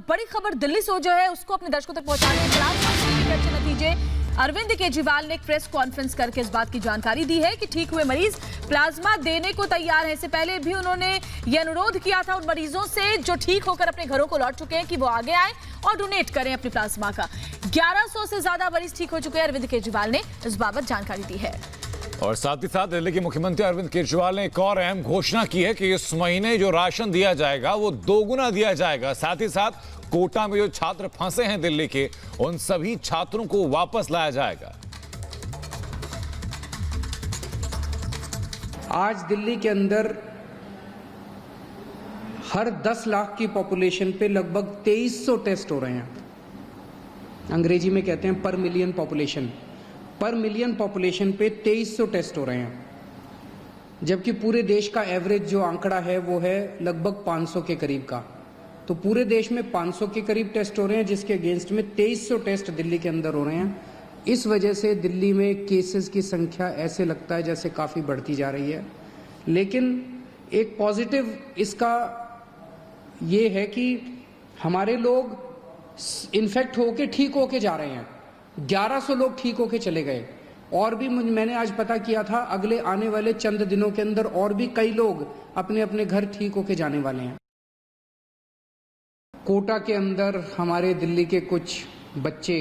बड़ी खबर दिल्ली से जो है उसको अपने दर्शकों तक पहुंचाने के खिलाफ अच्छे नतीजे। अरविंद केजरीवाल ने एक प्रेस कॉन्फ्रेंस करके इस बात की जानकारी दी है कि ठीक हुए मरीज प्लाज्मा देने को तैयार है। इससे पहले भी उन्होंने ये अनुरोध किया था उन मरीजों से जो ठीक होकर अपने घरों को लौट चुके हैं कि वो आगे आए और डोनेट करें अपने प्लाज्मा का। 1100 से ज्यादा मरीज ठीक हो चुके हैं। अरविंद केजरीवाल ने इस बाबत जानकारी दी है। और साथ ही साथ दिल्ली के मुख्यमंत्री अरविंद केजरीवाल ने एक और अहम घोषणा की है कि इस महीने जो राशन दिया जाएगा वो 2 गुना दिया जाएगा। साथ ही साथ कोटा में जो छात्र फंसे हैं दिल्ली के, उन सभी छात्रों को वापस लाया जाएगा। आज दिल्ली के अंदर हर 10 लाख की पॉपुलेशन पे लगभग 2300 टेस्ट हो रहे हैं। अंग्रेजी में कहते हैं पर मिलियन पॉपुलेशन। पर मिलियन पॉपुलेशन पे 2300 टेस्ट हो रहे हैं, जबकि पूरे देश का एवरेज जो आंकड़ा है वो है लगभग 500 के करीब का। तो पूरे देश में 500 के करीब टेस्ट हो रहे हैं, जिसके अगेंस्ट में 2300 टेस्ट दिल्ली के अंदर हो रहे हैं। इस वजह से दिल्ली में केसेस की संख्या ऐसे लगता है जैसे काफ़ी बढ़ती जा रही है। लेकिन एक पॉजिटिव इसका ये है कि हमारे लोग इन्फेक्ट होके ठीक होके जा रहे हैं। 1100 लोग ठीक होके चले गए, और भी मैंने आज पता किया था अगले आने वाले चंद दिनों के अंदर और भी कई लोग अपने अपने घर ठीक होके जाने वाले हैं। कोटा के अंदर हमारे दिल्ली के कुछ बच्चे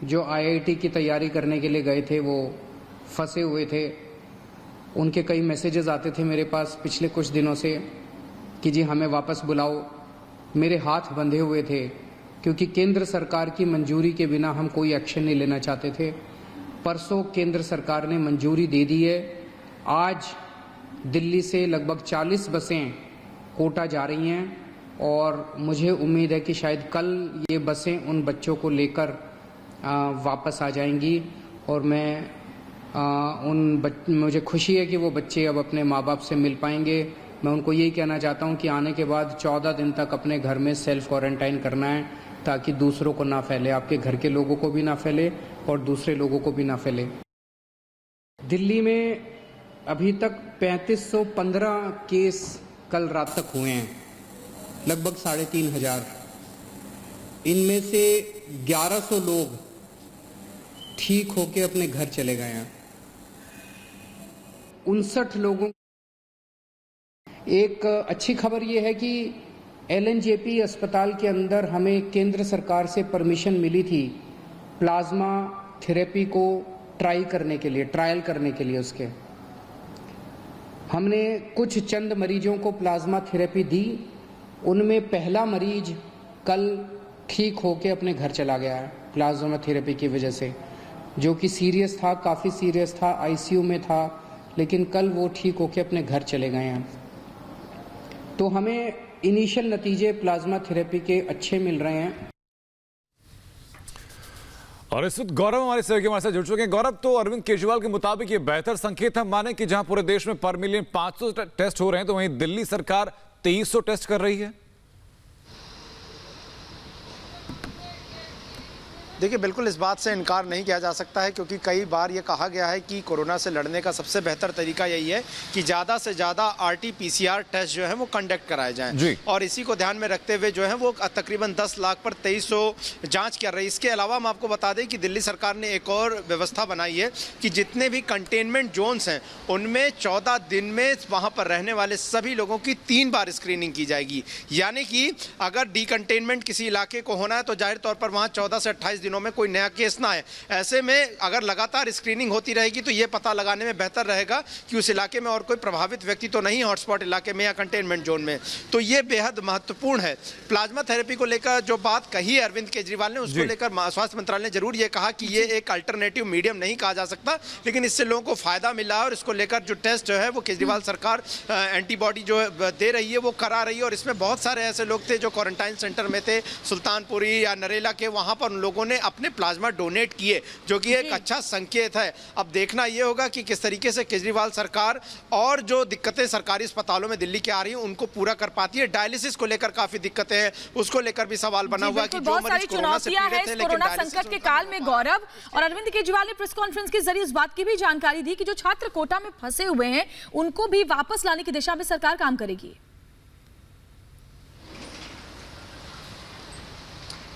जो आईआईटी की तैयारी करने के लिए गए थे वो फंसे हुए थे। उनके कई मैसेजेस आते थे मेरे पास पिछले कुछ दिनों से कि जी हमें वापस बुलाओ। मेरे हाथ बंधे हुए थे क्योंकि केंद्र सरकार की मंजूरी के बिना हम कोई एक्शन नहीं लेना चाहते थे। परसों केंद्र सरकार ने मंजूरी दे दी है। आज दिल्ली से लगभग 40 बसें कोटा जा रही हैं, और मुझे उम्मीद है कि शायद कल ये बसें उन बच्चों को लेकर वापस आ जाएंगी। और मुझे खुशी है कि वो बच्चे अब अपने माँ बाप से मिल पाएंगे। मैं उनको यही कहना चाहता हूँ कि आने के बाद 14 दिन तक अपने घर में सेल्फ क्वारंटाइन करना है, ताकि दूसरों को ना फैले, आपके घर के लोगों को भी ना फैले और दूसरे लोगों को भी ना फैले। दिल्ली में अभी तक 3515 केस कल रात तक हुए हैं, लगभग 3500। इनमें से 1100 लोग ठीक होके अपने घर चले गए हैं। 59 लोगों। एक अच्छी खबर यह है कि एलएनजेपी अस्पताल के अंदर हमें केंद्र सरकार से परमिशन मिली थी प्लाज्मा थेरेपी को ट्रायल करने के लिए। उसके हमने कुछ चंद मरीजों को प्लाज्मा थेरेपी दी। उनमें पहला मरीज कल ठीक होके अपने घर चला गया है प्लाज्मा थेरेपी की वजह से, जो कि सीरियस था, काफ़ी सीरियस था, आईसीयू में था, लेकिन कल वो ठीक होके अपने घर चले गए हैं। तो हमें इनिशियल नतीजे प्लाज्मा थेरेपी के अच्छे मिल रहे हैं। और इस वक्त गौरव हमारे सहयोगी हमारे साथ जुड़ चुके हैं। गौरव, तो अरविंद केजरीवाल के मुताबिक ये बेहतर संकेत हम माने कि जहां पूरे देश में पर मिलियन 500 टेस्ट हो रहे हैं, तो वहीं दिल्ली सरकार 2300 टेस्ट कर रही है। देखिए, बिल्कुल इस बात से इनकार नहीं किया जा सकता है, क्योंकि कई बार ये कहा गया है कि कोरोना से लड़ने का सबसे बेहतर तरीका यही है कि ज़्यादा से ज़्यादा आरटी-पीसीआर टेस्ट जो है वो कंडक्ट कराए जाएं। और इसी को ध्यान में रखते हुए जो है वो तकरीबन 10 लाख पर 2300 जांच कर रही है। इसके अलावा हम आपको बता दें कि दिल्ली सरकार ने एक और व्यवस्था बनाई है कि जितने भी कंटेनमेंट जोन्स हैं उनमें 14 दिन में वहाँ पर रहने वाले सभी लोगों की 3 बार स्क्रीनिंग की जाएगी। यानी कि अगर डीकंटेनमेंट किसी इलाके को होना है तो जाहिर तौर पर वहाँ 14 से 28 दिनों में कोई नया केस ना है। ऐसे में अगर लगातार स्क्रीनिंग होती रहेगी तो यह पता लगाने में बेहतर रहेगा कि उस इलाके में और कोई प्रभावित व्यक्ति तो नहीं हॉटस्पॉट इलाके में या कंटेनमेंट जोन में। तो ये बेहद महत्वपूर्ण है। प्लाज्मा थेरेपी को लेकर जो बात कही है अरविंद केजरीवाल ने, उसको लेकर स्वास्थ्य मंत्रालय ने जरूर ये कहा कि ये एक अल्टरनेटिव मीडियम नहीं कहा जा सकता, लेकिन इससे लोगों को फायदा मिला है। और इसको लेकर जो टेस्ट जो है वो केजरीवाल सरकार एंटीबॉडी जो दे रही है वो करा रही है। और इसमें बहुत सारे ऐसे लोग थे जो क्वारंटाइन सेंटर में थे, सुल्तानपुरी या नरेला के, वहां पर उन लोगों ने अपने प्लाज्मा डोनेट किए, जो कि एक अच्छा संकेत है। अब देखना यह होगा कि किस तरीके से केजरीवाल सरकार और जो दिक्कतें सरकारी अस्पतालों में दिल्ली के आ रही हैं उनको पूरा कर पाती है। डायलिसिस को लेकर काफी दिक्कतें हैं, उसको लेकर भी सवाल बना हुआ कि जो मरीज कोरोना से पीड़ित थे, लेकिन कोरोना संकट के काल में गौरव और अरविंद केजरीवाल ने प्रेस कॉन्फ्रेंस के जरिए इस बात की भी जानकारी दी कि जो छात्र कोटा में फंसे हुए हैं उनको भी वापस लाने की दिशा में सरकार काम करेगी।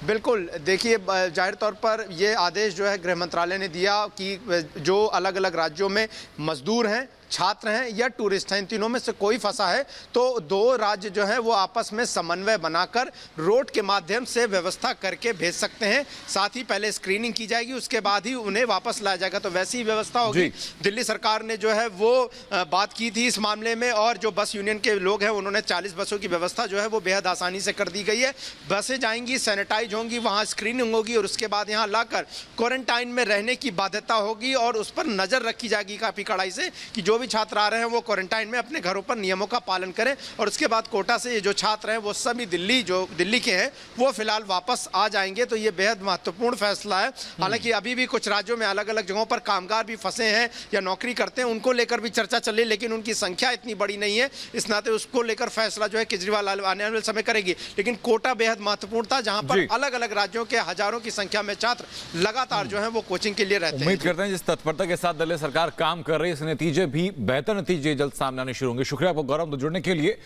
बिल्कुल, देखिए जाहिर तौर पर ये आदेश जो है गृह मंत्रालय ने दिया कि जो अलग अलग राज्यों में मजदूर हैं, छात्र हैं या टूरिस्ट हैं, इन तीनों में से कोई फंसा है तो दो राज्य जो है वो आपस में समन्वय बनाकर रोड के माध्यम से व्यवस्था करके भेज सकते हैं। साथ ही पहले स्क्रीनिंग की जाएगी, उसके बाद ही उन्हें वापस लाया जाएगा, तो वैसी ही व्यवस्था होगी। दिल्ली सरकार ने जो है वो बात की थी इस मामले में, और जो बस यूनियन के लोग हैं उन्होंने 40 बसों की व्यवस्था जो है वो बेहद आसानी से कर दी गई है। बसें जाएंगी, सैनिटाइज होंगी, वहाँ स्क्रीनिंग होगी और उसके बाद यहाँ लाकर क्वारंटाइन में रहने की बाध्यता होगी और उस पर नजर रखी जाएगी काफी कड़ाई से कि जो भी छात्र आ रहे हैं वो क्वारंटाइन में अपने घरों पर नियमों का पालन करें। और उसके बाद कोटा से ये जो छात्र हैं वो सभी दिल्ली के हैं वो फिलहाल वापस आ जाएंगे। तो ये बेहद महत्वपूर्ण फैसला है। हालांकि अभी भी कुछ राज्यों में अलग अलग जगहों पर कामगार भी फंसे हैं या नौकरी करते हैं, उनको लेकर भी चर्चा चल रही है, लेकिन उनकी संख्या इतनी बड़ी नहीं है, इस नाते उसको लेकर फैसला जो है केजरीवाल आने वाले समय करेगी। लेकिन कोटा बेहद महत्वपूर्ण था जहां पर अलग अलग राज्यों के हजारों की संख्या में छात्र लगातार जो है वो कोचिंग के लिए रहते हैं। उम्मीद करते हैं जिस तत्परता के साथ दिल्ली सरकार काम कर रही है, इस नतीजे भी बेहतर नतीजे जल्द सामने आने शुरू होंगे। शुक्रिया आपको गौरव, जुड़ने के लिए।